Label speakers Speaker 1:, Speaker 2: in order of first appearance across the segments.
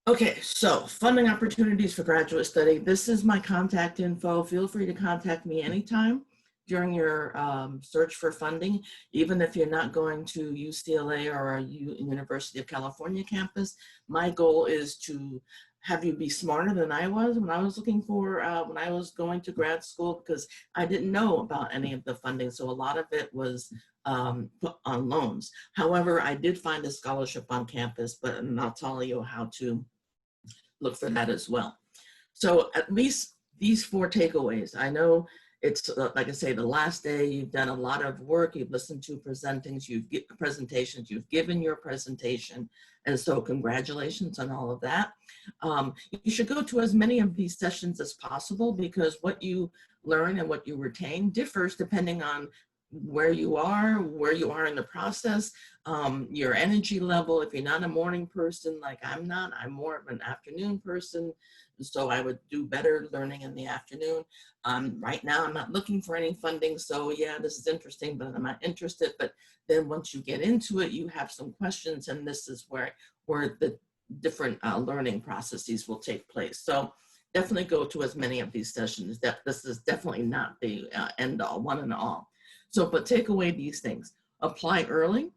Speaker 1: Okay, so funding opportunities for graduate study. This is my contact info. Feel free to contact me anytime during your search for funding, even if you're not going to UCLA or a University of California campus. My goal is to have you be smarter than I was when I was looking for, when I was going to grad school, because I didn't know about any of the funding. So a lot of it was put on loans. However, I did find a scholarship on campus, but I'll tell you how to look for that as well. So at least these 4 takeaways. I know it's like I say, the last day. You've done a lot of work. You've listened to presentations. You've given your presentation, and so congratulations on all of that. You should go to as many of these sessions as possible, because what you learn and what you retain differs depending on where you are in the process, your energy level. If you're not a morning person like I'm not, I'm more of an afternoon person. So I would do better learning in the afternoon. Right now, I'm not looking for any funding. So yeah, this is interesting, but I'm not interested. But then once you get into it, you have some questions, and this is where the different learning processes will take place. So definitely go to as many of these sessions. This is definitely not the end all, one and all. So, but take away these things. Apply early.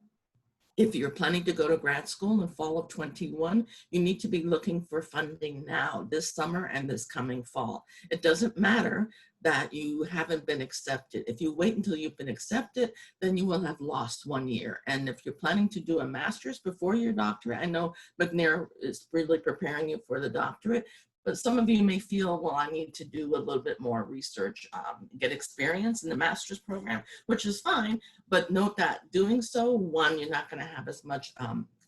Speaker 1: If you're planning to go to grad school in fall of 21, you need to be looking for funding now, this summer and this coming fall. It doesn't matter that you haven't been accepted. If you wait until you've been accepted, then you will have lost 1 year. And if you're planning to do a master's before your doctorate, I know McNair is really preparing you for the doctorate, but some of you may feel, well, I need to do a little bit more research, get experience in the master's program, which is fine. But note that doing so, 1, you're not going to have as much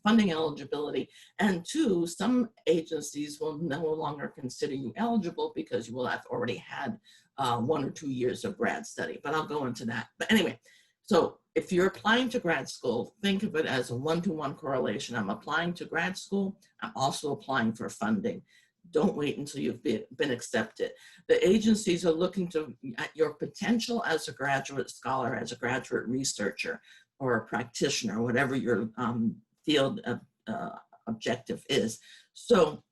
Speaker 1: funding eligibility. And 2, some agencies will no longer consider you eligible because you will have already had 1 or 2 years of grad study. But I'll go into that. But anyway, so if you're applying to grad school, think of it as a 1-to-1 correlation. I'm applying to grad school. I'm also applying for funding. Don't wait until you've been accepted. The agencies are looking at your potential as a graduate scholar, as a graduate researcher, or a practitioner, whatever your field objective is. So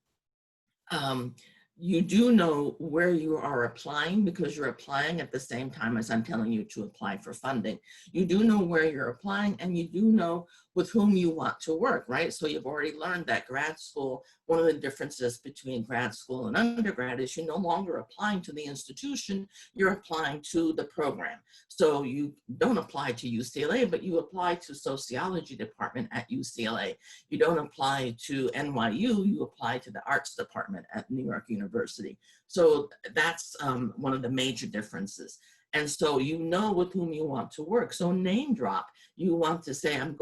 Speaker 1: you do know where you are applying, because you're applying at the same time as I'm telling you to apply for funding. You do know where you're applying, and you do know with whom you want to work, right? So you've already learned that grad school, one of the differences between grad school and undergrad is you're no longer applying to the institution, you're applying to the program. So you don't apply to UCLA, but you apply to sociology department at UCLA. You don't apply to NYU, you apply to the arts department at New York University. So that's one of the major differences. And so you know with whom you want to work. So name drop. You want to say, I'm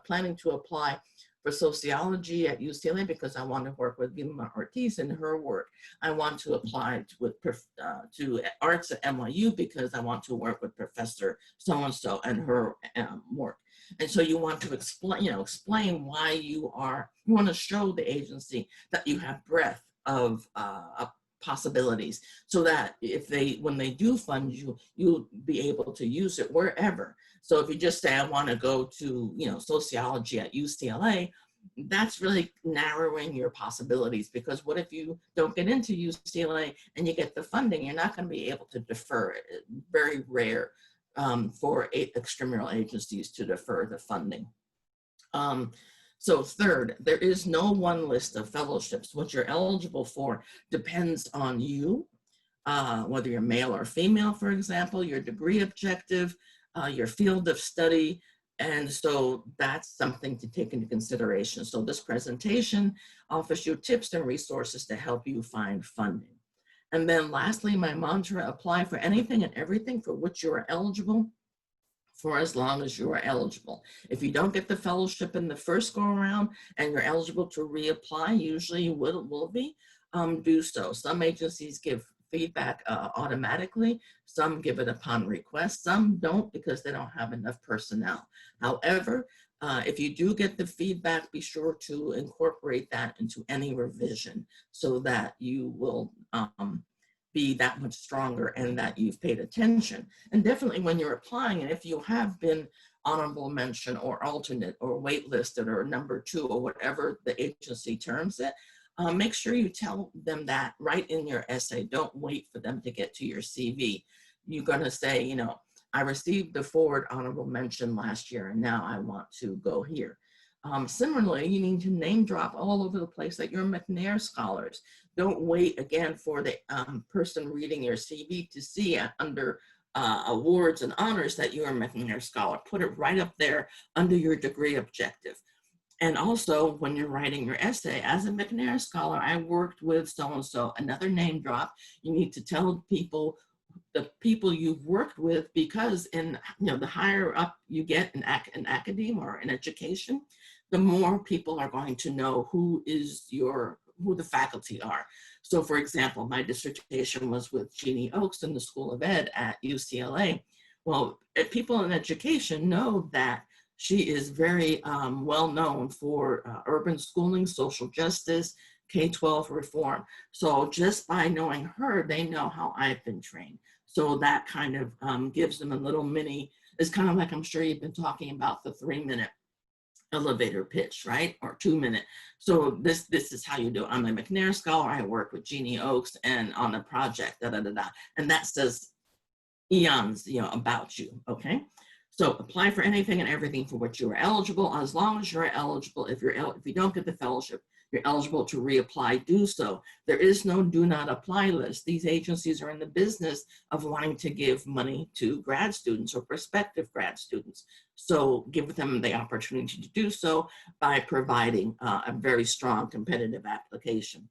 Speaker 1: planning to apply for sociology at UCLA because I want to work with Vilma Ortiz and her work. I want to apply to arts at NYU because I want to work with Professor so-and-so and her work. And so you want to explain why you want to show the agency that you have breadth of possibilities, so that when they do fund you, you'll be able to use it wherever. So if you just say, I want to go to, sociology at UCLA, that's really narrowing your possibilities, because what if you don't get into UCLA and you get the funding? You're not going to be able to defer it. It's very rare for extramural agencies to defer the funding. So 3rd, there is no one list of fellowships. What you're eligible for depends on you, whether you're male or female, for example, your degree objective, your field of study. And so that's something to take into consideration. So this presentation offers you tips and resources to help you find funding. And then lastly, my mantra: apply for anything and everything for which you are eligible, for as long as you are eligible. If you don't get the fellowship in the first go around and you're eligible to reapply, usually you will be, do so. Some agencies give feedback automatically, some give it upon request, some don't because they don't have enough personnel. However, if you do get the feedback, be sure to incorporate that into any revision so that you will be that much stronger and that you've paid attention. And definitely when you're applying, and if you have been honorable mention or alternate or waitlisted or number 2 or whatever the agency terms it, make sure you tell them that right in your essay. Don't wait for them to get to your CV. You're going to say, you know, I received the forward honorable mention last year, and now I want to go here. Similarly, you need to name drop all over the place that you're McNair scholars. Don't wait again for the person reading your CV to see under awards and honors that you're a McNair scholar. Put it right up there under your degree objective. And also, when you're writing your essay, as a McNair scholar, I worked with so-and-so, another name drop. You need to tell people the people you've worked with, because in, you know, the higher up you get in academia or in education, the more people are going to know who the faculty are. So for example, my dissertation was with Jeannie Oakes in the School of Ed at UCLA. Well, people in education know that she is very well known for urban schooling, social justice, K-12 reform. So just by knowing her, they know how I've been trained. So that kind of gives them a little mini, it's kind of like, I'm sure you've been talking about the 3-minute elevator pitch, right? Or 2-minute. So this is how you do it. I'm a McNair scholar. I work with Jeannie Oakes and on a project, da, da, da, da. And that says eons, you know, about you, okay? So apply for anything and everything for which you are eligible. As long as you're eligible, if you don't get the fellowship, you're eligible to reapply, do so. There is no do not apply list. These agencies are in the business of wanting to give money to grad students or prospective grad students. So give them the opportunity to do so by providing a very strong competitive application.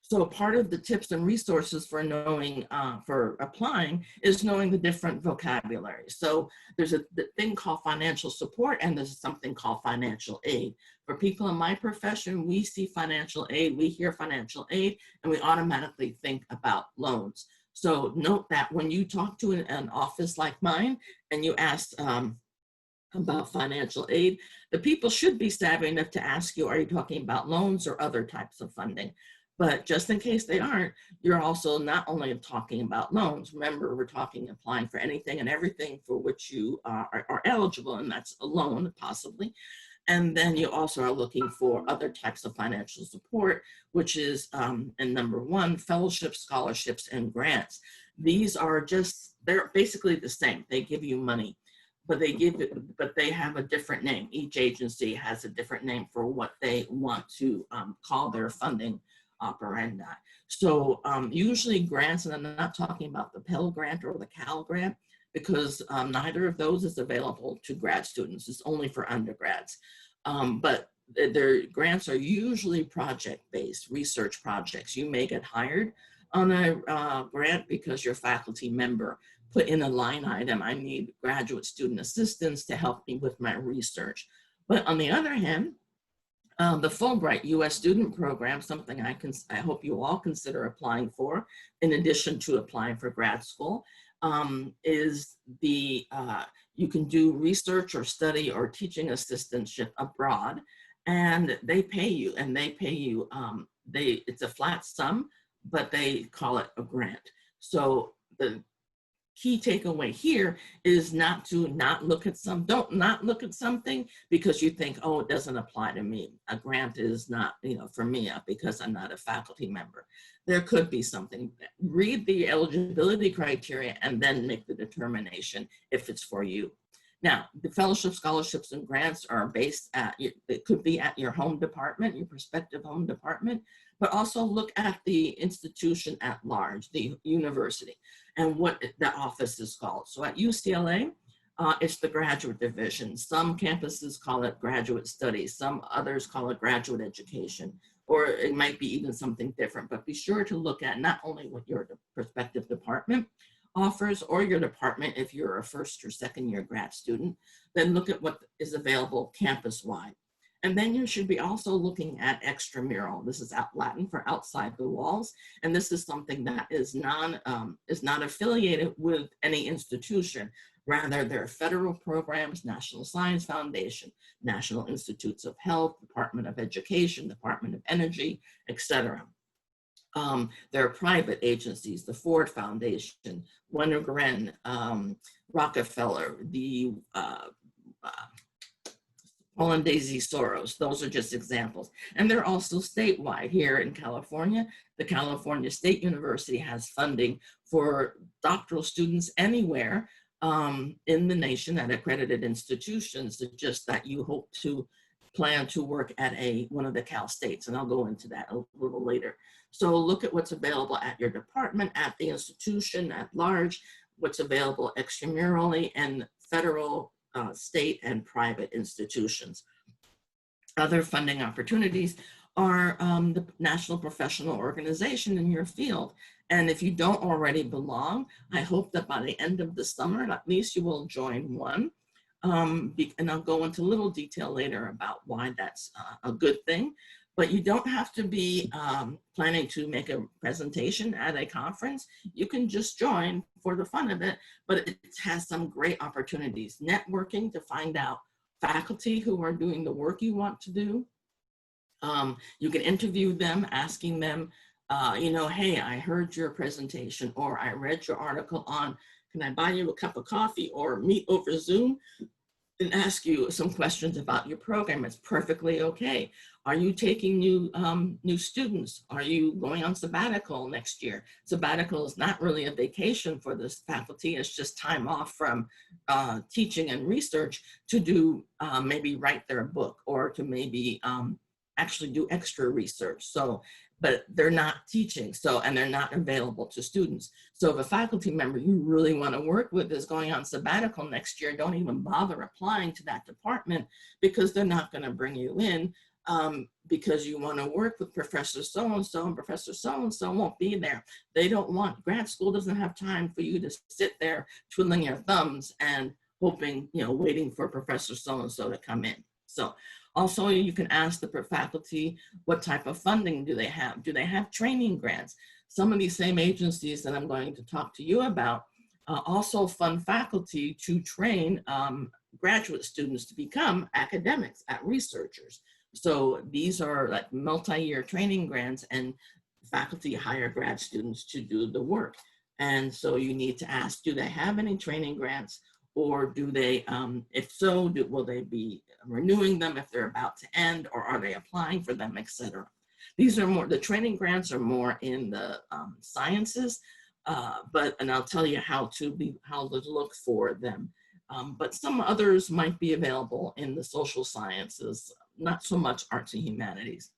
Speaker 1: So part of the tips and resources for knowing, for applying, is knowing the different vocabulary. So there's a thing called financial support, and there's something called financial aid. For people in my profession, we see financial aid, we hear financial aid, and we automatically think about loans. So note that when you talk to an office like mine, and you ask about financial aid, the people should be savvy enough to ask you, are you talking about loans or other types of funding? But just in case they aren't, you're also not only talking about loans. Remember, we're applying for anything and everything for which you are eligible, and that's a loan, possibly. And then you also are looking for other types of financial support, which is, and number 1, fellowships, scholarships, and grants. These are they're basically the same. They give you money, but they have a different name. Each agency has a different name for what they want to call their funding operandi. So usually grants, and I'm not talking about the Pell Grant or the Cal Grant, because neither of those is available to grad students. It's only for undergrads. But their grants are usually project-based, research projects. You may get hired on a grant because your faculty member put in a line item, I need graduate student assistance to help me with my research. But on the other hand, the Fulbright U.S. student program, something I hope you all consider applying for, in addition to applying for grad school, is you can do research or study or teaching assistantship abroad, and they pay you, it's a flat sum, but they call it a grant. So the key takeaway here is don't look at something because you think, oh, it doesn't apply to me. A grant is not, for me, because I'm not a faculty member. There could be something. Read the eligibility criteria and then make the determination if it's for you. Now, the fellowships, scholarships, and grants are based it could be at your home department, your prospective home department, but also look at the institution at large, the university, and what the office is called. So at UCLA, it's the graduate division. Some campuses call it graduate studies. Some others call it graduate education, or it might be even something different, but be sure to look at not only what your prospective department offers, or your department if you're a first or second year grad student, then look at what is available campus-wide. And then you should be also looking at extramural. This is Latin for outside the walls. And this is something that is not affiliated with any institution. Rather, they're federal programs, National Science Foundation, National Institutes of Health, Department of Education, Department of Energy, etc. There are private agencies, the Ford Foundation, Wenner-Gren, Rockefeller, the Paul and Daisy Soros. Those are just examples. And they're also statewide. Here in California, the California State University has funding for doctoral students anywhere in the nation at accredited institutions. It's just that you hope to plan to work at one of the Cal States, and I'll go into that a little later. So look at what's available at your department, at the institution at large, what's available extramurally, and federal, state, and private institutions. Other funding opportunities are the National Professional Organization in your field. And if you don't already belong, I hope that by the end of the summer, at least you will join one. And I'll go into a little detail later about why that's a good thing. But you don't have to be planning to make a presentation at a conference. You can just join for the fun of it, but it has some great opportunities. Networking to find out faculty who are doing the work you want to do. You can interview them, asking them, hey, I heard your presentation, or I read your article on, can I buy you a cup of coffee, or meet over Zoom and ask you some questions about your program. It's perfectly okay. Are you taking new students? Are you going on sabbatical next year? Sabbatical is not really a vacation for this faculty. It's just time off from teaching and research to do maybe write their book, or to maybe actually do extra research. So, but they're not teaching, and they're not available to students. So if a faculty member you really want to work with is going on sabbatical next year, don't even bother applying to that department, because they're not going to bring you in because you want to work with Professor so-and-so, and Professor so-and-so won't be there. They don't want, grad school doesn't have time for you to sit there twiddling your thumbs and hoping, waiting for Professor so-and-so to come in. So also, you can ask the faculty, what type of funding do they have? Do they have training grants? Some of these same agencies that I'm going to talk to you about also fund faculty to train graduate students to become academics, researchers. So these are like multi-year training grants, and faculty hire grad students to do the work. And so you need to ask, do they have any training grants? Or do they, if so, will they be renewing them if they're about to end, or are they applying for them, etc. These are more, the training grants are more in the sciences, and I'll tell you how to look for them. But some others might be available in the social sciences, not so much arts and humanities.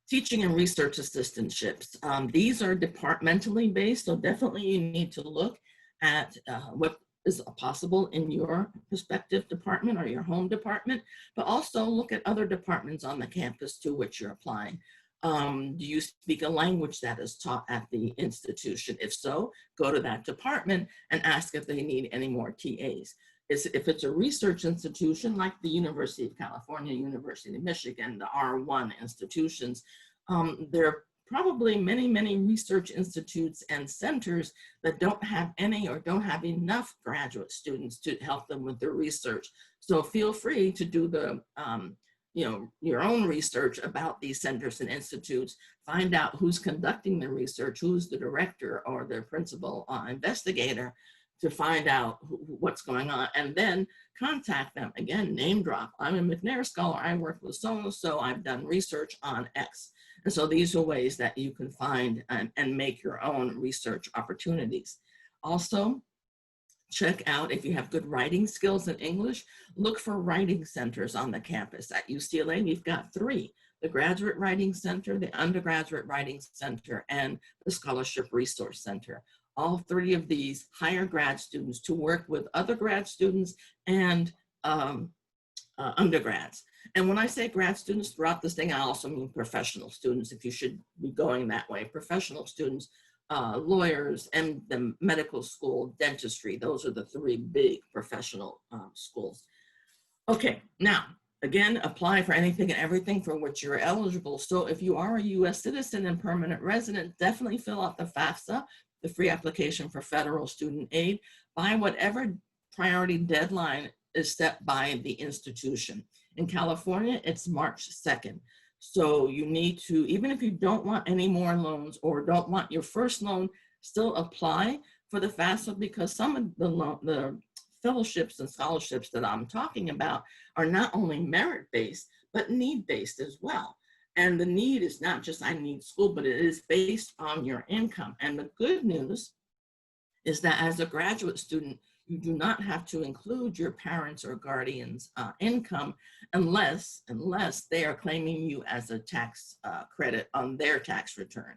Speaker 1: Teaching and research assistantships. These are departmentally based, so definitely you need to look at what is possible in your respective department or your home department, but also look at other departments on the campus to which you're applying. Do you speak a language that is taught at the institution? If so, go to that department and ask if they need any more TAs. If it's a research institution like the University of California, University of Michigan, the R1 institutions, there are probably many research institutes and centers that don't have any or don't have enough graduate students to help them with their research. So feel free to do the, your own research about these centers and institutes. Find out who's conducting the research, who's the director or the principal investigator, to find out what's going on, and then contact them. Again, name drop. I'm a McNair scholar. I work with so-and-so. I've done research on X. And so these are ways that you can find and make your own research opportunities. Also, check out if you have good writing skills in English, look for writing centers on the campus. At UCLA, we've got 3, the Graduate Writing Center, the Undergraduate Writing Center, and the Scholarship Resource Center. All 3 of these hire grad students to work with other grad students and undergrads. And when I say grad students throughout this thing, I also mean professional students, if you should be going that way. Professional students, lawyers, and the medical school, dentistry. Those are the 3 big professional schools. Okay, now, again, apply for anything and everything for which you're eligible. So if you are a US citizen and permanent resident, definitely fill out the FAFSA, the free application for federal student aid, by whatever priority deadline is set by the institution. In California, it's March 2nd. So you need to, even if you don't want any more loans or don't want your first loan, still apply for the FAFSA, because some of the fellowships and scholarships that I'm talking about are not only merit-based, but need-based as well. And the need is not just I need school, but it is based on your income. And the good news is that as a graduate student, you do not have to include your parents' or guardians' income unless they are claiming you as a tax credit on their tax return.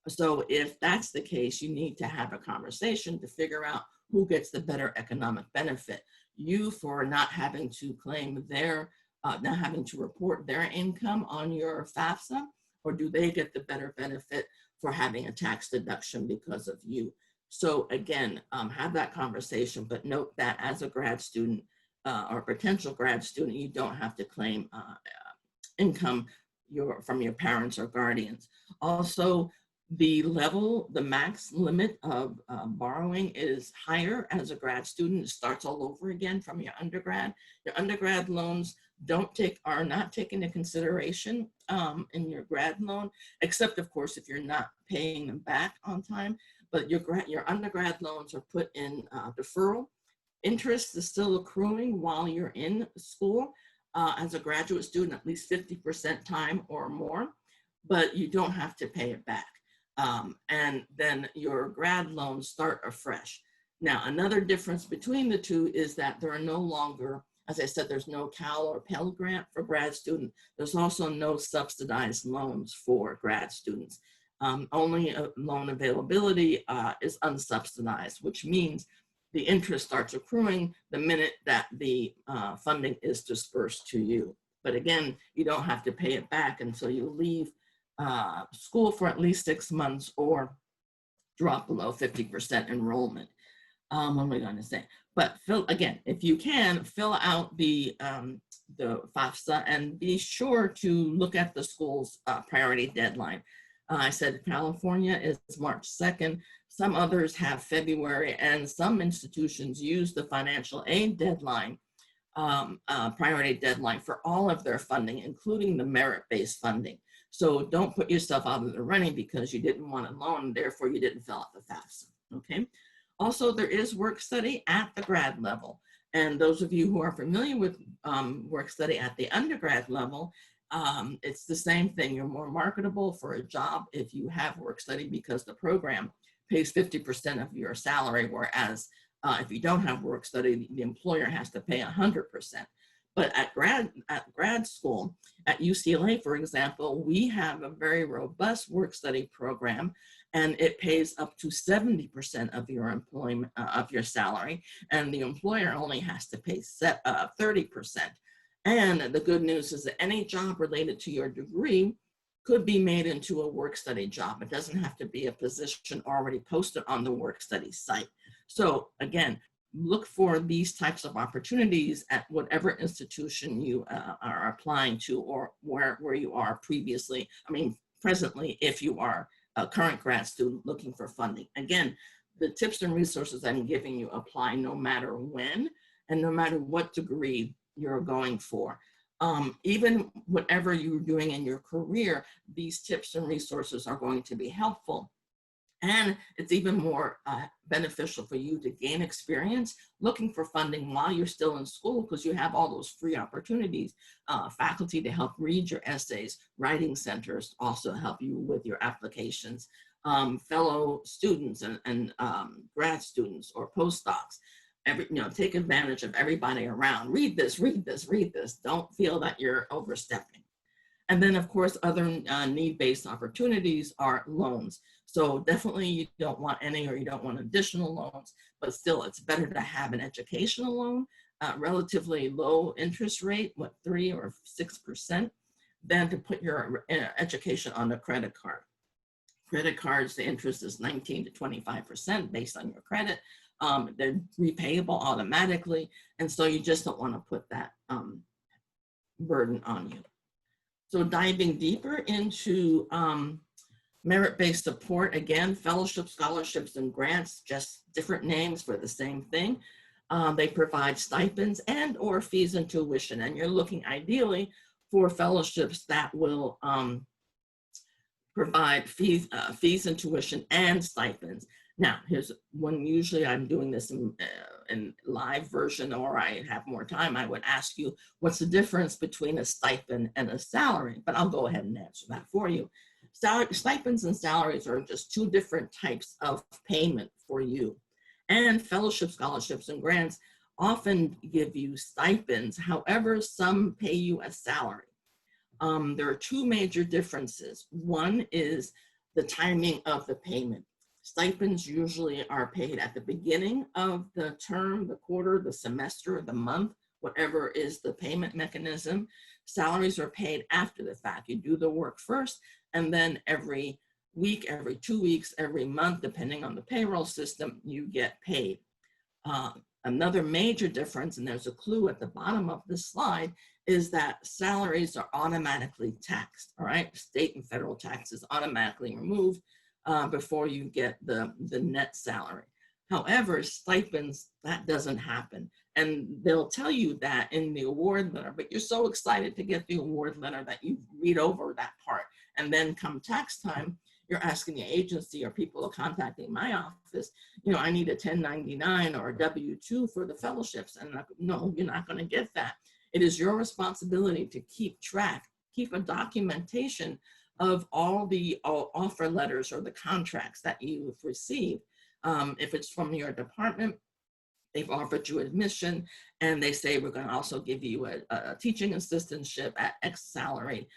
Speaker 1: So if that's the case, you need to have a conversation to figure out who gets the better economic benefit. You for not having to claim their, not having to report their income on your FAFSA, or do they get the better benefit for having a tax deduction because of you? So again, have that conversation, but note that as a grad student or potential grad student, you don't have to claim income from your parents or guardians. Also, the max limit of borrowing is higher as a grad student. It starts all over again from your undergrad. Your undergrad loans are not taken into consideration in your grad loan, except of course if you're not paying them back on time. But your undergrad loans are put in deferral. Interest is still accruing while you're in school as a graduate student, at least 50% time or more, but you don't have to pay it back. And then your grad loans start afresh. Now, another difference between the two is that there are no longer, as I said, there's no Cal or Pell Grant for grad student. There's also no subsidized loans for grad students. Only loan availability is unsubsidized, which means the interest starts accruing the minute that the funding is dispersed to you. But again, you don't have to pay it back until you leave school for at least 6 months or drop below 50% enrollment. What am I going to say? But again, if you can, fill out the FAFSA and be sure to look at the school's priority deadline. I said California is March 2nd. Some others have February, and some institutions use the financial aid deadline, priority deadline for all of their funding, including the merit-based funding. So don't put yourself out of the running because you didn't want a loan, and therefore you didn't fill out the FAFSA, okay? Also, there is work study at the grad level. And those of you who are familiar with work study at the undergrad level, it's the same thing. You're more marketable for a job if you have work study because the program pays 50% of your salary, whereas if you don't have work study, the employer has to pay 100%. But at grad school, at UCLA, for example, we have a very robust work study program, and it pays up to 70% of your employment of your salary, and the employer only has to pay 30%. And the good news is that any job related to your degree could be made into a work study job. It doesn't have to be a position already posted on the work study site. So again, look for these types of opportunities at whatever institution you are applying to, or where you are previously, presently, if you are a current grad student looking for funding. Again, the tips and resources I'm giving you apply no matter when and no matter what degree you're going for. Even whatever you're doing in your career, these tips and resources are going to be helpful. And it's even more beneficial for you to gain experience looking for funding while you're still in school, because you have all those free opportunities. Faculty to help read your essays, writing centers also help you with your applications, fellow students and grad students or postdocs. Take advantage of everybody around. Read this, read this, read this. Don't feel that you're overstepping. And then, of course, other need-based opportunities are loans. So definitely you don't want any, or you don't want additional loans, but still it's better to have an educational loan, relatively low interest rate, 3 or 6%, than to put your education on a credit card. Credit cards, the interest is 19 to 25% based on your credit. They're repayable automatically. And so you just don't want to put that burden on you. So diving deeper into merit-based support, again, fellowships, scholarships, and grants, just different names for the same thing. They provide stipends and or fees and tuition. And you're looking ideally for fellowships that will provide fees and tuition and stipends. Now, here's one, usually I'm doing this in live version, or I have more time, I would ask you, what's the difference between a stipend and a salary? But I'll go ahead and answer that for you. Stipends and salaries are just two different types of payment for you. And fellowship scholarships and grants often give you stipends. However, some pay you a salary. There are two major differences. One is the timing of the payment. Stipends usually are paid at the beginning of the term, the quarter, the semester, the month, whatever is the payment mechanism. Salaries are paid after the fact. You do the work first, and then every week, every 2 weeks, every month, depending on the payroll system, you get paid. Another major difference, and there's a clue at the bottom of this slide, is that salaries are automatically taxed, all right? State and federal taxes automatically removed before you get the net salary. However, stipends, that doesn't happen. And they'll tell you that in the award letter, but you're so excited to get the award letter that you read over that part. And then come tax time, you're asking the agency, or people are contacting my office, I need a 1099 or a W-2 for the fellowships. And no, you're not going to get that. It is your responsibility to keep track, keep a documentation of all the offer letters or the contracts that you've received. If it's from your department, they've offered you admission, and they say, we're going to also give you a teaching assistantship at X salary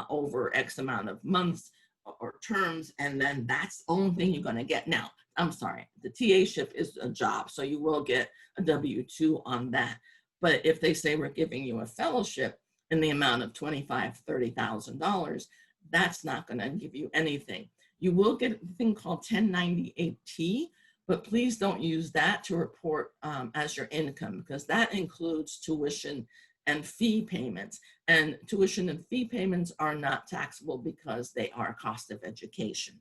Speaker 1: over X amount of months or terms, and then that's the only thing you're going to get. Now, I'm sorry, the TA-ship is a job, so you will get a W-2 on that. But if they say we're giving you a fellowship in the amount of $25,000, $30,000, that's not going to give you anything. You will get a thing called 1098-T, but please don't use that to report as your income, because that includes tuition and fee payments. And tuition and fee payments are not taxable because they are cost of education.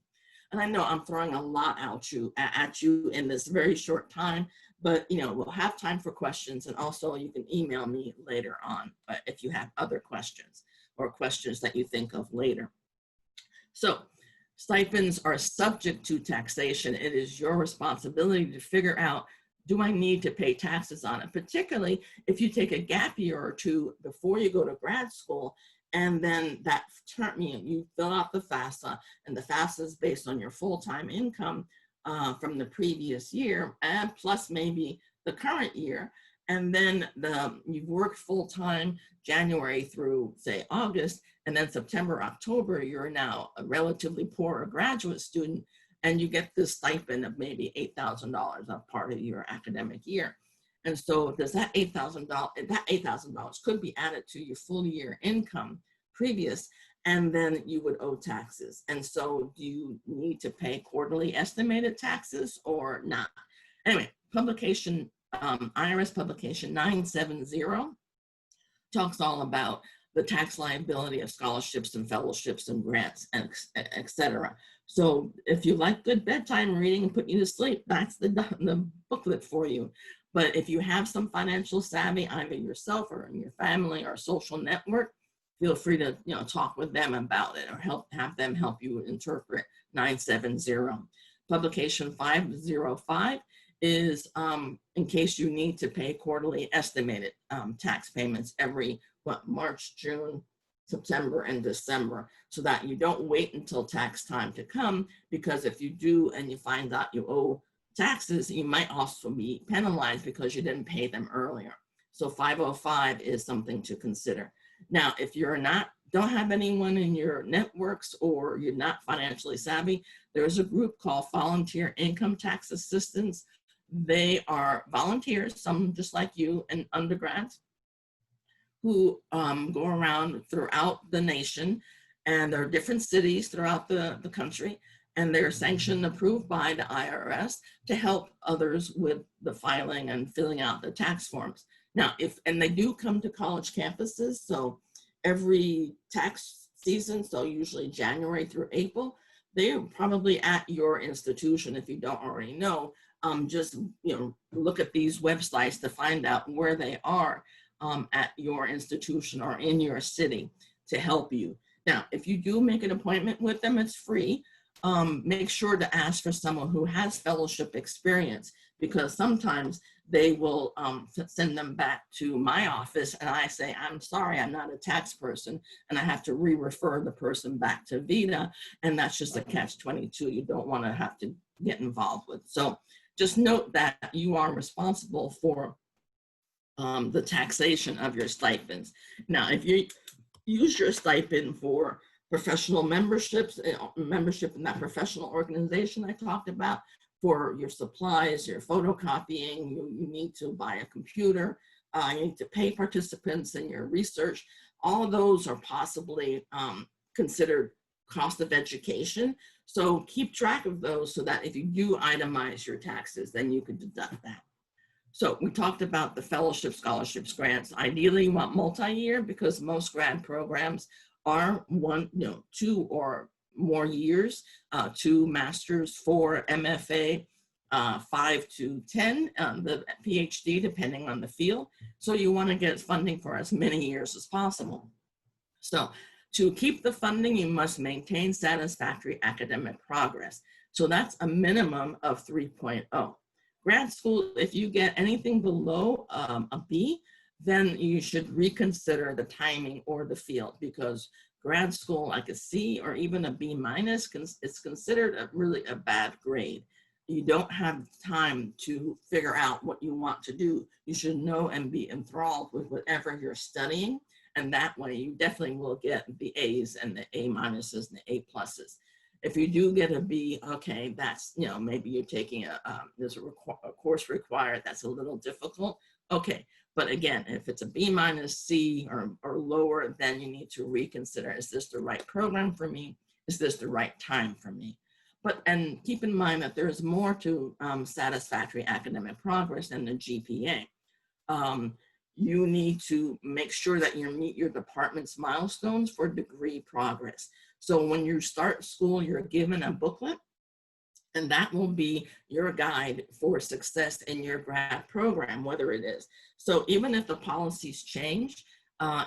Speaker 1: And I know I'm throwing a lot at you in this very short time, but we'll have time for questions, and also you can email me later on if you have other questions or questions that you think of later. So stipends are subject to taxation. It is your responsibility to figure out, do I need to pay taxes on it? Particularly if you take a gap year or two before you go to grad school, and then that term, you fill out the FAFSA, and the FAFSA is based on your full-time income from the previous year, and plus maybe the current year. And then you've worked full-time January through, say, August, and then September, October, you're now a relatively poor graduate student, and you get this stipend of maybe $8,000 of part of your academic year. And so does that $8,000 could be added to your full year income previous, and then you would owe taxes. And so do you need to pay quarterly estimated taxes or not? Anyway, publication, IRS publication 970 talks all about the tax liability of scholarships and fellowships and grants, and et cetera. So if you like good bedtime reading and put you to sleep, that's the booklet for you. But if you have some financial savvy, either yourself or in your family or social network, feel free to talk with them about it, or have them help you interpret 970. Publication 505 is in case you need to pay quarterly estimated tax payments every March, June, September, and December, so that you don't wait until tax time to come, because if you do and you find out you owe taxes, you might also be penalized because you didn't pay them earlier. So 505 is something to consider. Now, if you're don't have anyone in your networks, or you're not financially savvy, there's a group called Volunteer Income Tax Assistance. They are volunteers, some just like you, and undergrads, who go around throughout the nation, and there are different cities throughout the country, and they're sanctioned and approved by the IRS to help others with the filing and filling out the tax forms. Now, and they do come to college campuses, so every tax season, so usually January through April, they're probably at your institution. If you don't already know, just look at these websites to find out where they are at your institution or in your city to help you. Now, if you do make an appointment with them, it's free. make sure to ask for someone who has fellowship experience, because sometimes they will send them back to my office and I say, I'm sorry, I'm not a tax person, and I have to re-refer the person back to VITA, and that's just a catch-22 you don't want to have to get involved with. So just note that you are responsible for the taxation of your stipends. Now, if you use your stipend for professional membership in that professional organization I talked about, for your supplies, your photocopying, you need to buy a computer, you need to pay participants in your research. All of those are possibly considered cost of education. So keep track of those so that if you do itemize your taxes, then you can deduct that. So we talked about the fellowship, scholarships, grants. Ideally, you want multi-year because most grad programs are 2 or more years, 2 masters, 4 MFA, 5 to 10, the PhD, depending on the field. So you want to get funding for as many years as possible. So to keep the funding, you must maintain satisfactory academic progress. So that's a minimum of 3.0. Grad school, if you get anything below a B, then you should reconsider the timing or the field, because grad school, like a C or even a B minus, it's considered really a bad grade. You don't have time to figure out what you want to do. You should know and be enthralled with whatever you're studying, and that way you definitely will get the A's and the A minuses and the A pluses. If you do get a B, okay, that's, maybe you're taking there's a course required that's a little difficult. Okay, but again, if it's a B minus, C or lower, then you need to reconsider, is this the right program for me? Is this the right time for me? And keep in mind that there's more to satisfactory academic progress than the GPA. You need to make sure that you meet your department's milestones for degree progress. So when you start school, you're given a booklet, and that will be your guide for success in your grad program, whether it is. So even if the policies change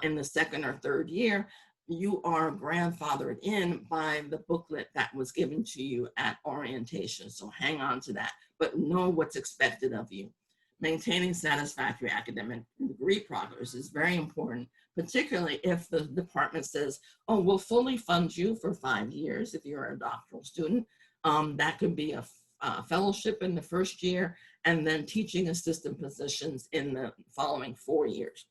Speaker 1: in the 2nd or 3rd year, you are grandfathered in by the booklet that was given to you at orientation. So hang on to that, but know what's expected of you. Maintaining satisfactory academic degree progress is very important, particularly if the department says, oh, we'll fully fund you for 5 years if you're a doctoral student. That could be a fellowship in the 1st year and then teaching assistant positions in the following 4 years.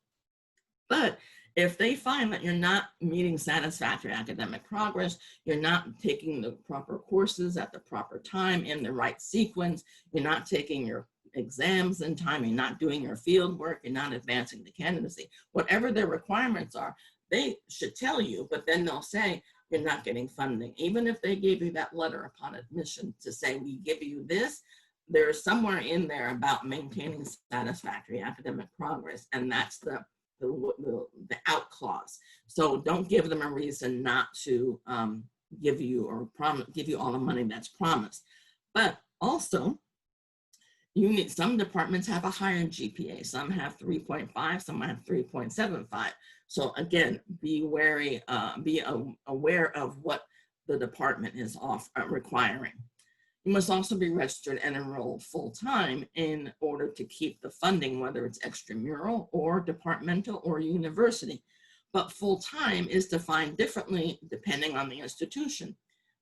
Speaker 1: But if they find that you're not meeting satisfactory academic progress, you're not taking the proper courses at the proper time in the right sequence, you're not taking your exams in time, you're not doing your field work, you're not advancing the candidacy, whatever their requirements are, they should tell you, but then they'll say you're not getting funding. Even if they gave you that letter upon admission to say we give you this, there's somewhere in there about maintaining satisfactory academic progress, and that's the out clause. So don't give them a reason not to give you all the money that's promised. But also, some departments have a higher GPA. Some have 3.5, some have 3.75. So again, be wary, be aware of what the department is requiring. You must also be registered and enrolled full-time in order to keep the funding, whether it's extramural or departmental or university. But full-time is defined differently depending on the institution.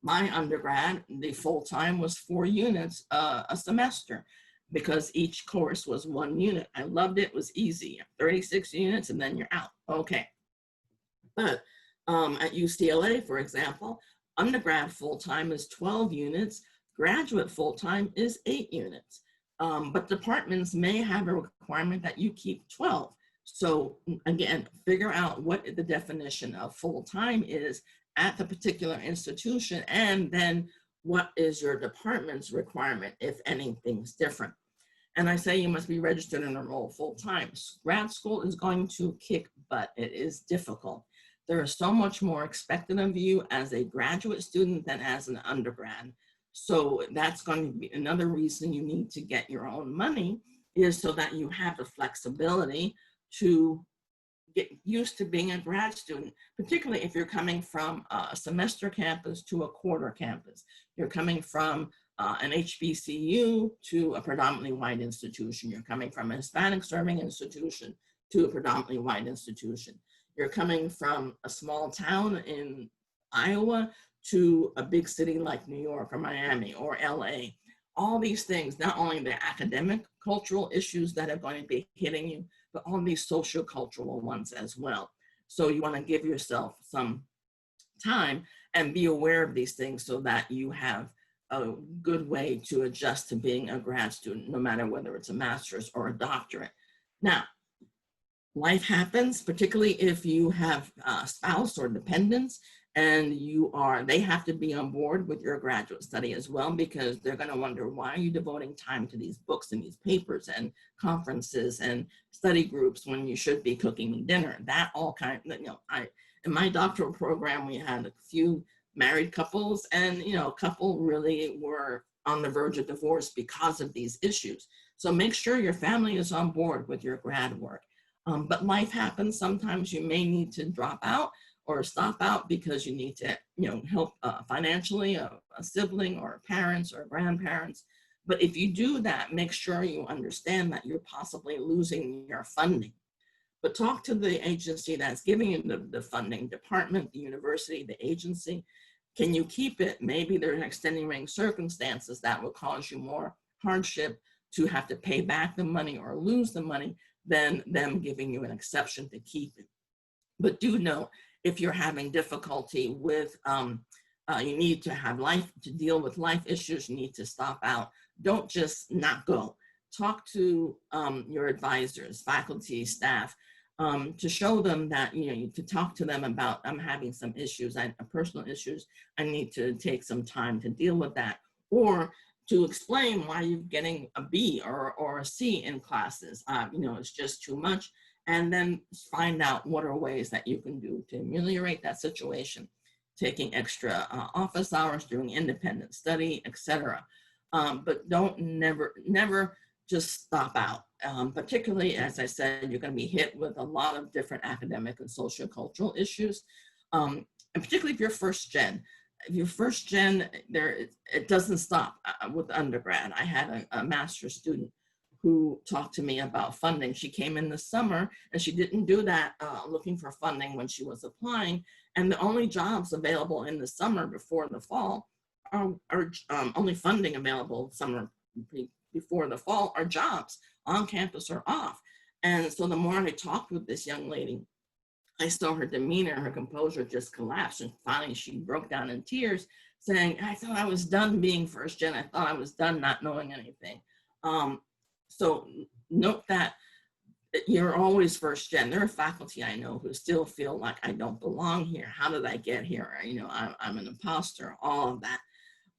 Speaker 1: My undergrad, the full-time was 4 units a semester, because each course was 1 unit. I loved it. It was easy. 36 units and then you're out. Okay. But at UCLA, for example, undergrad full-time is 12 units. Graduate full-time is 8 units. But departments may have a requirement that you keep 12. So again, figure out what the definition of full-time is at the particular institution, and then what is your department's requirement if anything's different. And I say you must be registered and enrolled full-time. Grad school is going to kick butt. It is difficult. There is so much more expected of you as a graduate student than as an undergrad. So that's going to be another reason you need to get your own money, is so that you have the flexibility to get used to being a grad student, particularly if you're coming from a semester campus to a quarter campus. You're coming from an HBCU to a predominantly white institution. You're coming from a Hispanic serving institution to a predominantly white institution. You're coming from a small town in Iowa to a big city like New York or Miami or LA. All these things, not only the academic cultural issues that are going to be hitting you, but all these socio-cultural ones as well. So you want to give yourself some time and be aware of these things so that you have a good way to adjust to being a grad student, no matter whether it's a master's or a doctorate. Now, life happens, particularly if you have a spouse or dependents, and they have to be on board with your graduate study as well, because they're going to wonder, why are you devoting time to these books and these papers and conferences and study groups when you should be cooking me dinner? That all kind of, in my doctoral program, we had a few married couples, and a couple really were on the verge of divorce because of these issues. So make sure your family is on board with your grad work. But life happens. Sometimes you may need to drop out or stop out because you need to, help financially a sibling or parents or grandparents. But if you do that, make sure you understand that you're possibly losing your funding. But talk to the agency that's giving you the funding, department, the university, the agency. Can you keep it? Maybe there are extenuating circumstances that will cause you more hardship to have to pay back the money or lose the money than them giving you an exception to keep it. But do know, if you're having difficulty with, you need to have to deal with life issues, you need to stop out. Don't just not go. Talk to your advisors, faculty, staff, to show them that, to talk to them about, I'm having some issues, personal issues, I need to take some time to deal with that. Or to explain why you're getting a B or a C in classes. It's just too much. And then find out what are ways that you can do to ameliorate that situation, taking extra office hours, doing independent study, etc. But never just stop out. Particularly, as I said, you're going to be hit with a lot of different academic and sociocultural issues. And particularly if you're first gen. If you're first gen, it doesn't stop with undergrad. I had a master's student who talked to me about funding. She came in the summer and she didn't do that looking for funding when she was applying. And the only jobs available in the summer before the fall are only funding available summer before the fall are jobs on campus or off. And so the more I talked with this young lady, I saw her demeanor, her composure just collapse. And finally she broke down in tears saying, I thought I was done being first gen. I thought I was done not knowing anything. So note that you're always first gen. There are faculty I know who still feel like I don't belong here. How did I get here? I'm an imposter, all of that.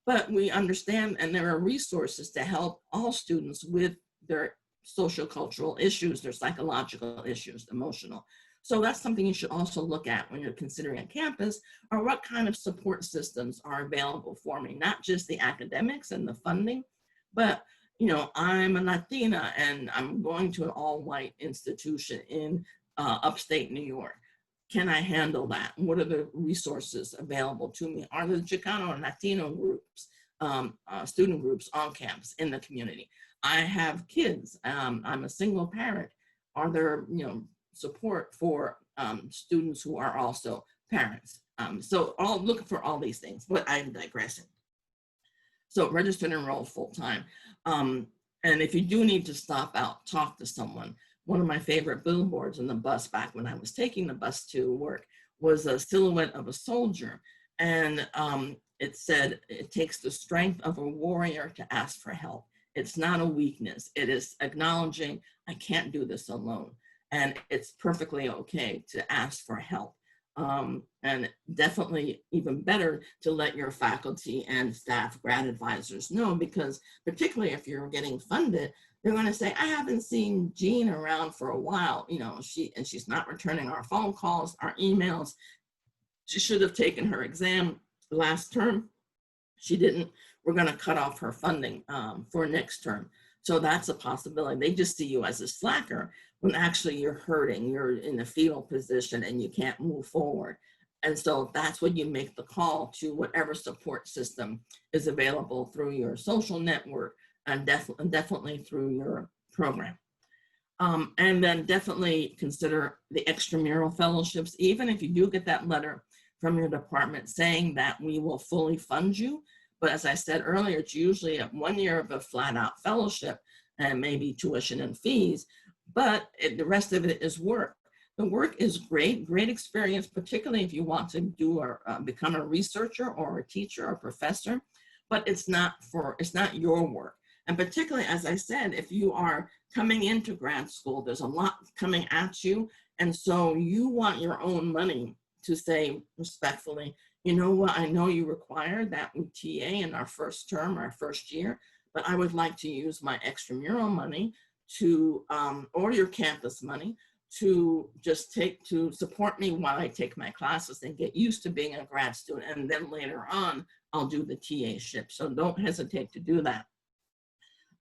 Speaker 1: But we understand, and there are resources to help all students with their social cultural issues, their psychological issues, emotional. So that's something you should also look at when you're considering a campus, or what kind of support systems are available for me, not just the academics and the funding, but I'm a Latina and I'm going to an all-white institution in upstate New York. Can I handle that? What are the resources available to me? Are the Chicano and Latino groups, student groups on campus in the community? I have kids. I'm a single parent. Are there, support for students who are also parents? So look for all these things, but I'm digressing. So register and enroll full-time. And if you do need to stop out, talk to someone. One of my favorite billboards in the bus back when I was taking the bus to work was a silhouette of a soldier. And it said, it takes the strength of a warrior to ask for help. It's not a weakness. It is acknowledging I can't do this alone. And it's perfectly okay to ask for help. And definitely even better to let your faculty and staff, grad advisors know, because particularly if you're getting funded, they're going to say, I haven't seen Jean around for a while. She's not returning our phone calls, our emails. She should have taken her exam last term. She didn't. We're going to cut off her funding for next term. So that's a possibility. They just see you as a slacker when actually you're hurting, you're in a fetal position and you can't move forward. And so that's when you make the call to whatever support system is available through your social network and definitely through your program. And then definitely consider the extramural fellowships. Even if you do get that letter from your department saying that we will fully fund you, but as I said earlier, it's usually 1 year of a flat out fellowship and maybe tuition and fees, but the rest of it is work. The work is great experience, particularly if you want to do or become a researcher or a teacher or professor, but it's not your work. And particularly, as I said, if you are coming into grad school, there's a lot coming at you. And so you want your own money to say respectfully, you know what, I know you require that with TA in our first term, our first year, but I would like to use my extramural money to, or your campus money to just to support me while I take my classes and get used to being a grad student. And then later on, I'll do the TA ship. So don't hesitate to do that.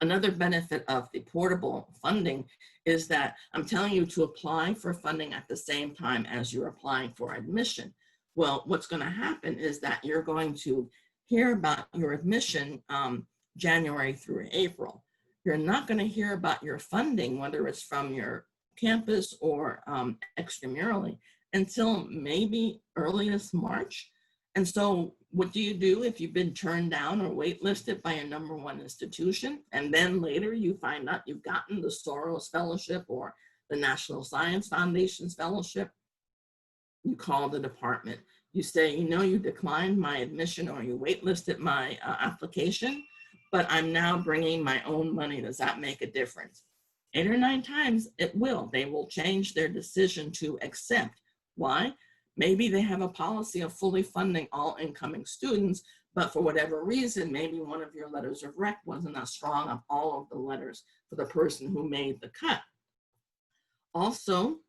Speaker 1: Another benefit of the portable funding is that I'm telling you to apply for funding at the same time as you're applying for admission. Well, what's going to happen is that you're going to hear about your admission January through April. You're not going to hear about your funding, whether it's from your campus or extramurally, until maybe earliest March. And so what do you do if you've been turned down or waitlisted by a #1 institution, and then later you find out you've gotten the Soros Fellowship or the National Science Foundation's Fellowship? You call the department. You say, you know, you declined my admission or you waitlisted my application, but I'm now bringing my own money. Does that make a difference? 8 or 9 times it will. They will change their decision to accept. Why? Maybe they have a policy of fully funding all incoming students, but for whatever reason, maybe one of your letters of rec wasn't as strong of all of the letters for the person who made the cut. Also,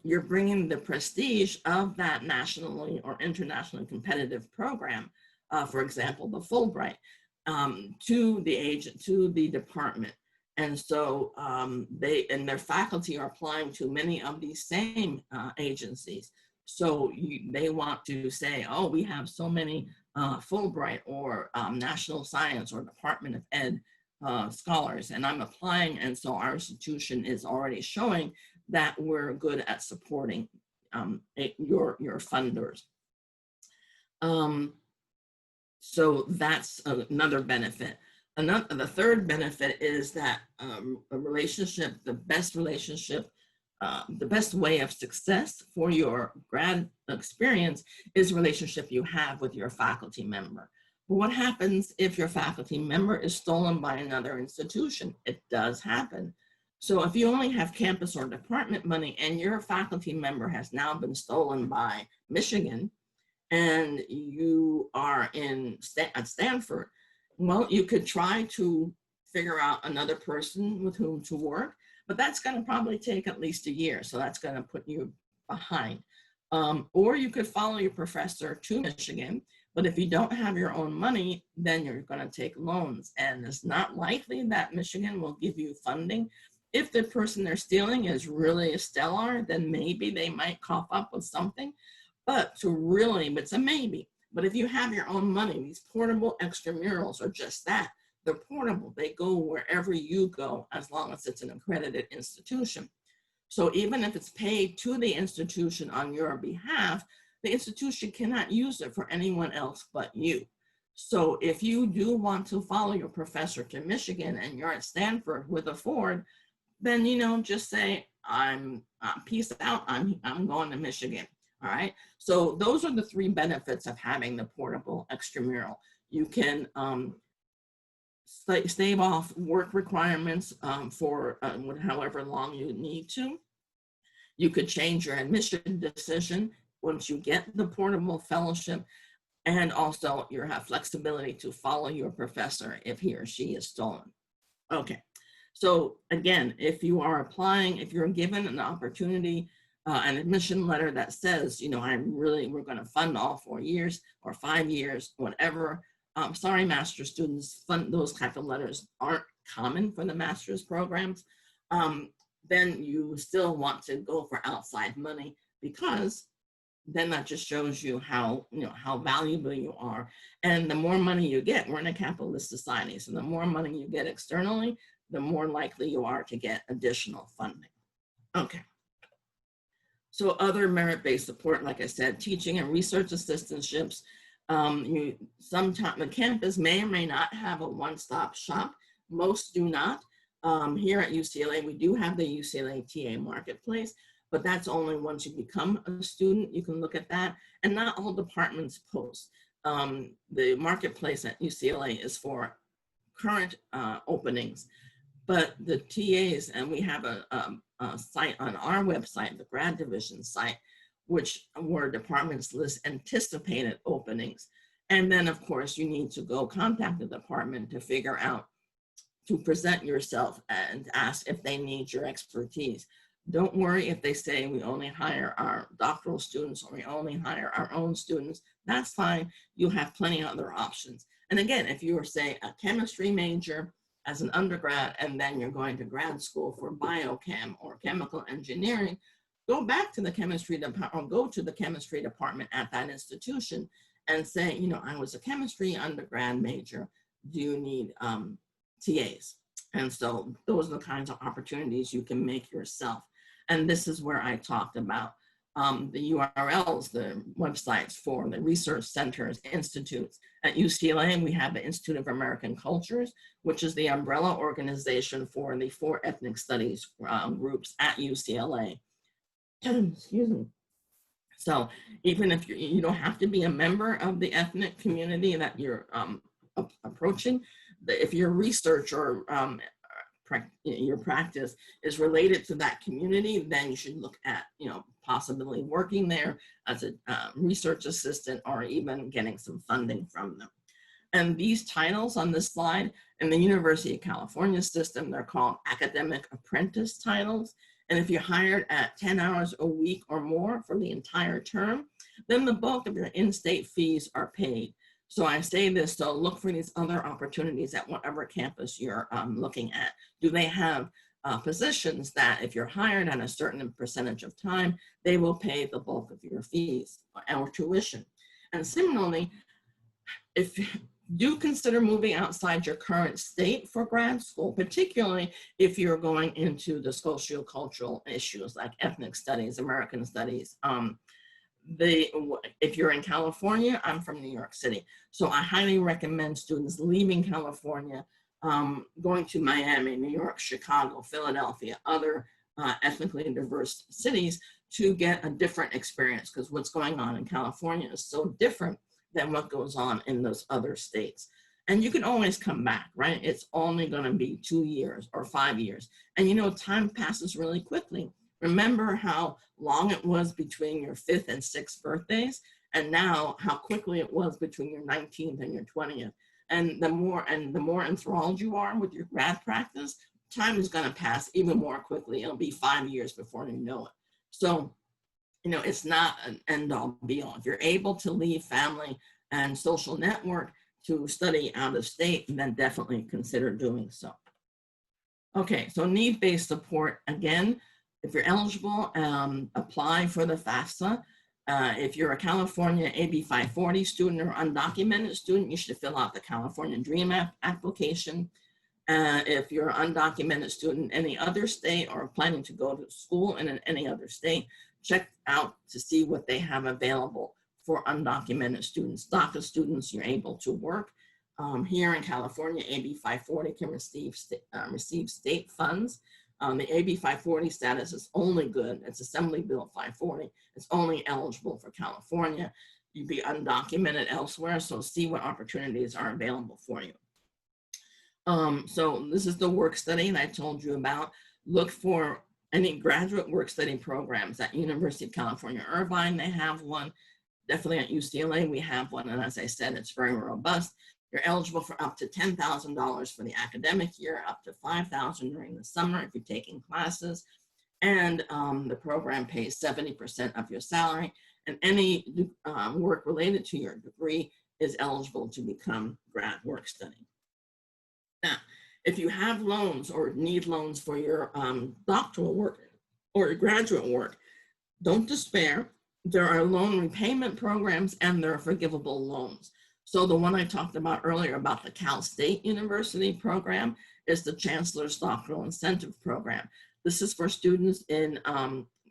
Speaker 1: you're bringing the prestige of that nationally or internationally competitive program, for example, the Fulbright, to the department. And so their faculty are applying to many of these same agencies. So they want to say, oh, we have so many Fulbright or National Science or Department of Ed scholars, and I'm applying. And so our institution is already showing that we're good at supporting your funders. So that's another benefit. The third benefit is that a relationship, the best way of success for your grad experience is a relationship you have with your faculty member. But what happens if your faculty member is stolen by another institution? It does happen. So if you only have campus or department money and your faculty member has now been stolen by Michigan and you are at Stanford, well, you could try to figure out another person with whom to work, but that's going to probably take at least a year. So that's going to put you behind. Or you could follow your professor to Michigan, but if you don't have your own money, then you're going to take loans. And it's not likely that Michigan will give you funding. If the person they're stealing is really stellar, then maybe they might cough up with something. But it's a maybe. But if you have your own money, these portable extramurals are just that. They're portable. They go wherever you go as long as it's an accredited institution. So even if it's paid to the institution on your behalf, the institution cannot use it for anyone else but you. So if you do want to follow your professor to Michigan and you're at Stanford with a Ford, then, just say, peace out, I'm going to Michigan. All right. So those are the 3 benefits of having the portable extramural. You can stave off work requirements for however long you need to. You could change your admission decision once you get the portable fellowship. And also you have flexibility to follow your professor if he or she is stolen. Okay. So again, if you are applying, if you're given an opportunity, an admission letter that says, we're going to fund all 4 years or 5 years, whatever, sorry, master's students, those type of letters aren't common for the master's programs. Then you still want to go for outside money, because then that just shows you how, how valuable you are. And the more money you get, we're in a capitalist society, so the more money you get externally, the more likely you are to get additional funding. Okay. So other merit-based support, like I said, teaching and research assistantships. Sometimes the campus may or may not have a one-stop shop. Most do not. Here at UCLA, we do have the UCLA TA Marketplace, but that's only once you become a student, you can look at that. And not all departments post. The Marketplace at UCLA is for current openings, but the TAs, and we have a site on our website, the grad division site, where departments list anticipated openings. And then of course you need to go contact the department to figure out, to present yourself and ask if they need your expertise. Don't worry if they say we only hire our doctoral students or we only hire our own students. That's fine. You have plenty of other options. And again, if you are, say, a chemistry major as an undergrad, and then you're going to grad school for biochem or chemical engineering, go back to the chemistry department, or go to the chemistry department at that institution and say, I was a chemistry undergrad major. Do you need TAs? And so those are the kinds of opportunities you can make yourself. And this is where I talked about the URLs, the websites for the research centers, institutes. At UCLA, we have the Institute of American Cultures, which is the umbrella organization for the 4 ethnic studies groups at UCLA. Excuse me. So even if you don't have to be a member of the ethnic community that you're approaching, if your research or your practice is related to that community, then you should look at, possibly working there as a research assistant, or even getting some funding from them. And these titles on this slide, in the University of California system, they're called academic apprentice titles. And if you're hired at 10 hours a week or more for the entire term, then the bulk of your in-state fees are paid. So I say this, so look for these other opportunities at whatever campus you're looking at. Do they have positions that if you're hired at a certain percentage of time, they will pay the bulk of your fees or tuition? And similarly, if you do consider moving outside your current state for grad school, particularly if you're going into the sociocultural issues like ethnic studies, American studies. If you're in California, I'm from New York City, so I highly recommend students leaving California, going to Miami, New York, Chicago, Philadelphia, other ethnically diverse cities to get a different experience, because what's going on in California is so different than what goes on in those other states. And you can always come back, right? It's only going to be 2 years or 5 years. And time passes really quickly. Remember how long it was between your 5th and 6th birthdays, and now how quickly it was between your 19th and your 20th. And the more enthralled you are with your grad practice, time is going to pass even more quickly. It'll be 5 years before you know it. So, it's not an end all be all. If you're able to leave family and social network to study out of state, then definitely consider doing so. Okay, so need-based support, again, if you're eligible, apply for the FAFSA. If you're a California AB 540 student or undocumented student, you should fill out the California DREAM application. If you're an undocumented student in any other state or planning to go to school in any other state, check out to see what they have available for undocumented students. DACA students, you're able to work. Here in California, AB 540 can receive state funds. The AB 540 status is only good. It's Assembly Bill 540. It's only eligible for California. You'd be undocumented elsewhere, so see what opportunities are available for you. So this is the work study that I told you about. Look for any graduate work study programs at University of California, Irvine. They have one. Definitely at UCLA, we have one. And as I said, it's very robust. You're eligible for up to $10,000 for the academic year, up to $5,000 during the summer if you're taking classes. And the program pays 70% of your salary. And any work related to your degree is eligible to become grad work study. Now, if you have loans or need loans for your doctoral work or your graduate work, don't despair. There are loan repayment programs and there are forgivable loans. So the one I talked about earlier about the Cal State University program is the Chancellor's Doctoral Incentive Program. This is for students in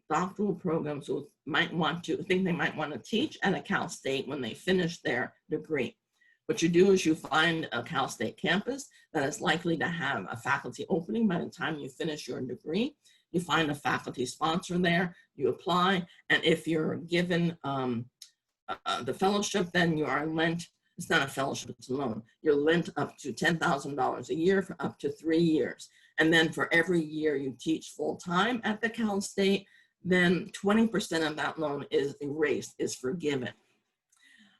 Speaker 1: doctoral programs who think they might want to teach at a Cal State when they finish their degree. What you do is you find a Cal State campus that is likely to have a faculty opening by the time you finish your degree. You find a faculty sponsor there, you apply, and if you're given the fellowship, then you are lent, it's not a fellowship, it's a loan, you're lent up to $10,000 a year for up to 3 years. And then for every year you teach full-time at the Cal State, then 20% of that loan is erased, is forgiven.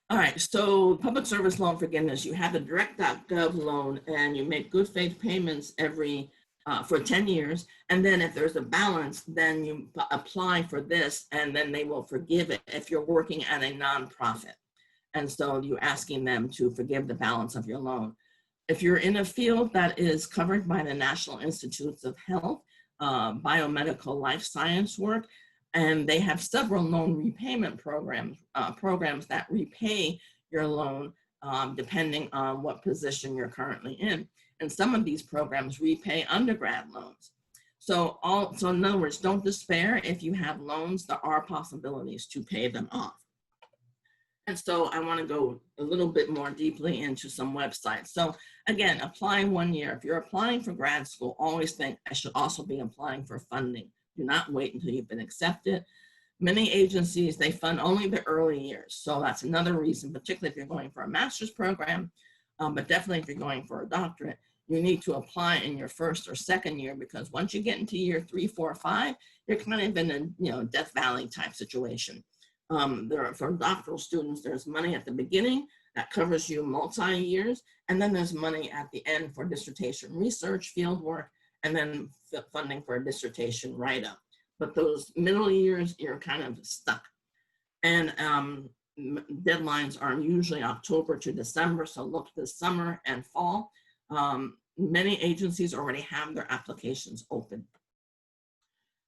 Speaker 1: All right, so public service loan forgiveness, you have the Directgov loan and you make good faith payments for 10 years. And then if there's a balance, then you apply for this and then they will forgive it if you're working at a nonprofit. And so you're asking them to forgive the balance of your loan. If you're in a field that is covered by the National Institutes of Health, biomedical life science work, and they have several loan repayment programs that repay your loan depending on what position you're currently in. And some of these programs repay undergrad loans. So in other words, don't despair. If you have loans, there are possibilities to pay them off. And so I want to go a little bit more deeply into some websites. So again, apply 1 year. If you're applying for grad school, always think I should also be applying for funding. Do not wait until you've been accepted. Many agencies, they fund only the early years. So that's another reason, particularly if you're going for a master's program, but definitely if you're going for a doctorate, you need to apply in your first or second year, because once you get into year 3, 4, 5, you're kind of in a Death Valley type situation. For doctoral students, there's money at the beginning that covers you multi-years, and then there's money at the end for dissertation research, field work, and then funding for a dissertation write-up. But those middle years, you're kind of stuck. And deadlines are usually October to December, so look this summer and fall. Many agencies already have their applications open.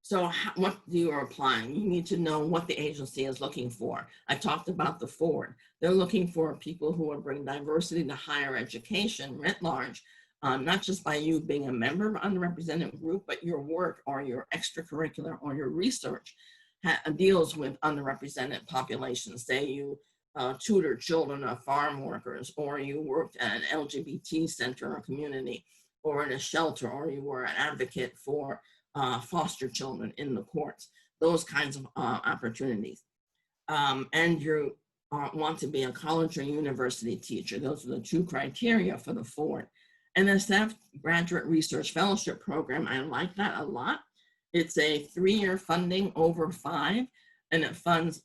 Speaker 1: So what you are applying? You need to know what the agency is looking for. I talked about the Ford. They're looking for people who will bring diversity to higher education writ large, not just by you being a member of an underrepresented group, but your work or your extracurricular or your research deals with underrepresented populations. Say you tutor children of farm workers, or you worked at an LGBT center or community, or in a shelter, or you were an advocate for foster children in the courts, those kinds of opportunities. And you want to be a college or university teacher. Those are the 2 criteria for the Ford. NSF Graduate Research Fellowship Program, I like that a lot. It's a 3-year funding over 5, and it funds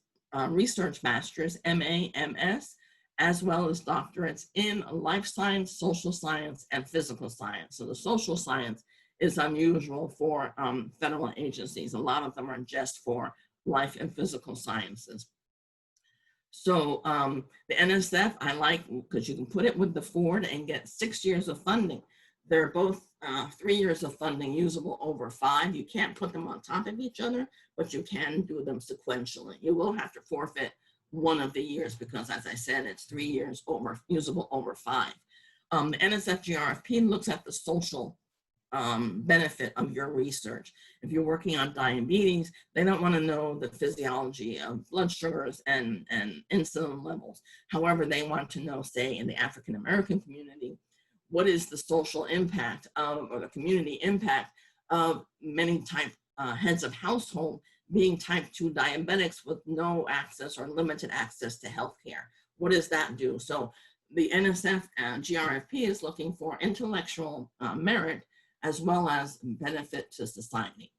Speaker 1: research masters, MA, MS, as well as doctorates in life science, social science, and physical science. So the social science is unusual for federal agencies. A lot of them are just for life and physical sciences. So the NSF, I like because you can put it with the Ford and get 6 years of funding. They're both 3 years of funding usable over 5. You can't put them on top of each other, but you can do them sequentially. You will have to forfeit one of the years because, as I said, it's 3 years usable over 5. The NSF GRFP looks at the social benefit of your research. If you're working on diabetes, they don't want to know the physiology of blood sugars and insulin levels. However, they want to know, say, in the African American community, what is the social impact of, or the community impact of many heads of household being type 2 diabetics with no access or limited access to healthcare. What does that do? So the NSF GRFP is looking for intellectual merit as well as benefit to society.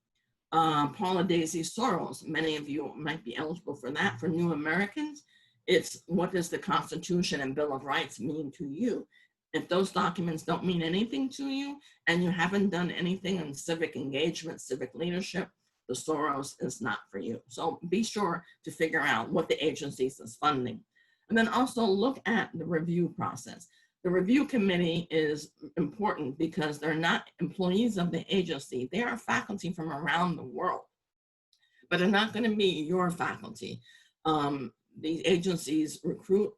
Speaker 1: Paula Daisy Soros, many of you might be eligible for that. For new Americans, it's what does the Constitution and Bill of Rights mean to you? If those documents don't mean anything to you and you haven't done anything in civic engagement, civic leadership, the Soros is not for you. So be sure to figure out what the agency is funding. And then also look at the review process. The review committee is important because they're not employees of the agency. They are faculty from around the world, but they're not going to be your faculty. These agencies recruit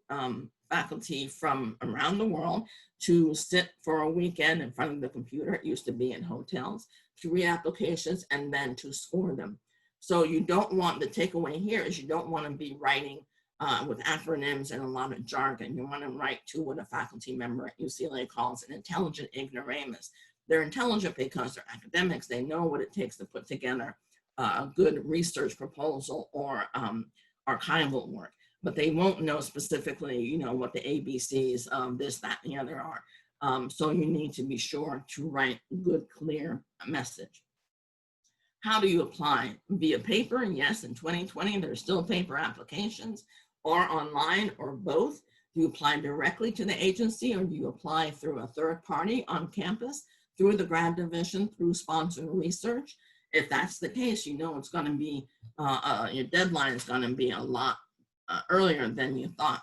Speaker 1: faculty from around the world to sit for a weekend in front of the computer. It used to be in hotels, to read applications and then to score them. So you don't want, the takeaway here is you don't want to be writing with acronyms and a lot of jargon. You want to write to what a faculty member at UCLA calls an intelligent ignoramus. They're intelligent because they're academics. They know what it takes to put together a good research proposal or archival work, but they won't know specifically, you know, what the ABCs of this, that, and the other are. So you need to be sure to write good, clear message. How do you apply? Via paper? Yes, in 2020, there's still paper applications, or online, or both. Do you apply directly to the agency, or do you apply through a third party on campus, through the grad division, through sponsored research? If that's the case, you know it's going to be, your deadline is going to be a lot earlier than you thought.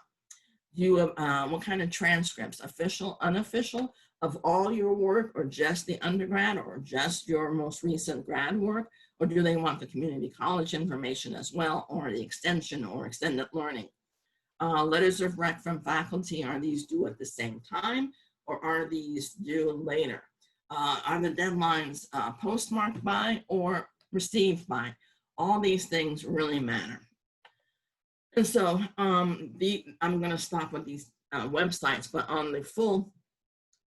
Speaker 1: What kind of transcripts, official, unofficial, of all your work, or just the undergrad, or just your most recent grad work? Or do they want the community college information as well, or the extension or extended learning? Letters of rec from faculty, are these due at the same time, or are these due later? Are the deadlines postmarked by or received by? All these things really matter. And so I'm going to stop with these websites, but on the full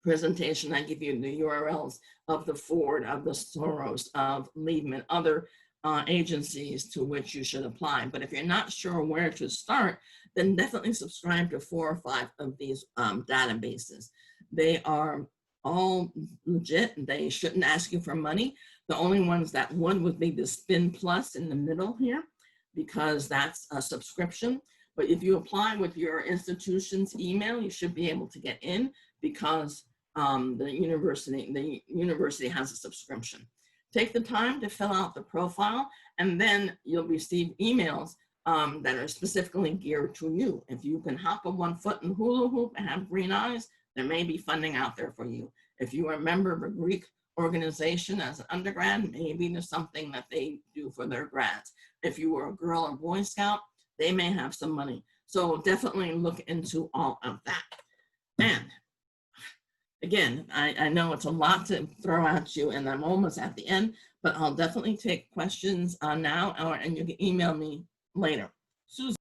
Speaker 1: presentation, I give you the URLs of the Ford, of the Soros, of Liebman, other agencies to which you should apply. But if you're not sure where to start, then definitely subscribe to 4 or 5 of these databases. They are all legit. They shouldn't ask you for money. The only ones that would be the Spin Plus in the middle here, because that's a subscription. But if you apply with your institution's email, you should be able to get in, because the university has a subscription. Take the time to fill out the profile, and then you'll receive emails that are specifically geared to you. If you can hop on one foot in hula hoop and have green eyes, there may be funding out there for you. If you are a member of a Greek organization as an undergrad, maybe there's something that they do for their grads. If you were a Girl or Boy Scout, they may have some money. So definitely look into all of that. And again, I know it's a lot to throw at you, and I'm almost at the end, but I'll definitely take questions now, and you can email me later. Susan.